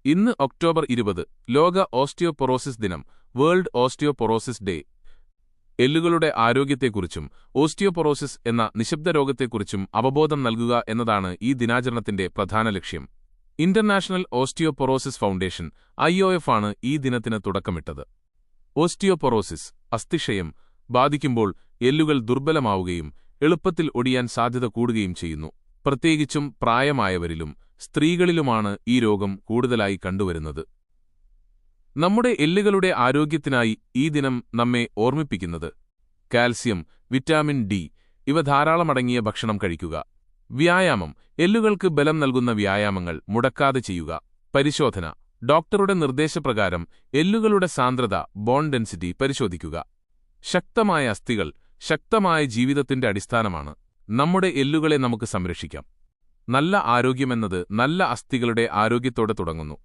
ഇന്ന് ഒക്ടോബർ 20 ലോക ഓസ്റ്റിയോപൊറോസിസ് ദിനം, വേൾഡ് ഓസ്റ്റിയോപൊറോസിസ് ഡേ. എല്ലുകളുടെ ആരോഗ്യത്തെക്കുറിച്ചും ഓസ്റ്റിയോപൊറോസിസ് എന്ന നിശബ്ദ രോഗത്തെക്കുറിച്ചും അവബോധം നൽകുക എന്നതാണ് ഈ ദിനാചരണത്തിന്റെ പ്രധാന ലക്ഷ്യം. ഇന്റർനാഷണൽ ഓസ്റ്റിയോപൊറോസിസ് ഫൗണ്ടേഷൻ (IOF) ആണ് ഈ ദിനത്തിന് തുടക്കമിട്ടത്. ഓസ്റ്റിയോപൊറോസിസ് അസ്ഥിക്ഷയം ബാധിക്കുമ്പോൾ എല്ലുകൾ ദുർബലമാവുകയും എളുപ്പത്തിൽ ഒടിയാൻ സാധ്യത കൂടുകയും ചെയ്യുന്നു. പ്രത്യേകിച്ചും പ്രായമായവരിലും സ്ത്രീകളിലുമാണ് ഈ രോഗം കൂടുതലായി കണ്ടുവരുന്നത്. നമ്മുടെ എല്ലുകളുടെ ആരോഗ്യത്തിനായി ഈ ദിനം നമ്മെ ഓർമ്മിപ്പിക്കുന്നത് കാൽസ്യം, വിറ്റാമിൻ ഡി ഇവ ധാരാളമടങ്ങിയ ഭക്ഷണം കഴിക്കുക. വ്യായാമം, എല്ലുകൾക്ക് ബലം നൽകുന്ന വ്യായാമങ്ങൾ മുടക്കാതെ ചെയ്യുക. പരിശോധന, ഡോക്ടറുടെ നിർദ്ദേശപ്രകാരം എല്ലുകളുടെ സാന്ദ്രത ബോൺ ഡെൻസിറ്റി പരിശോധിക്കുക. ശക്തമായ അസ്ഥികൾ ശക്തമായ ജീവിതത്തിന്റെ അടിസ്ഥാനമാണ്. നമ്മുടെ എല്ലുകളെ നമുക്ക് സംരക്ഷിക്കാം. നല്ല ആരോഗ്യമെന്നത് നല്ല അസ്ഥികളുടെ ആരോഗ്യത്തോടെ തുടങ്ങുന്നു.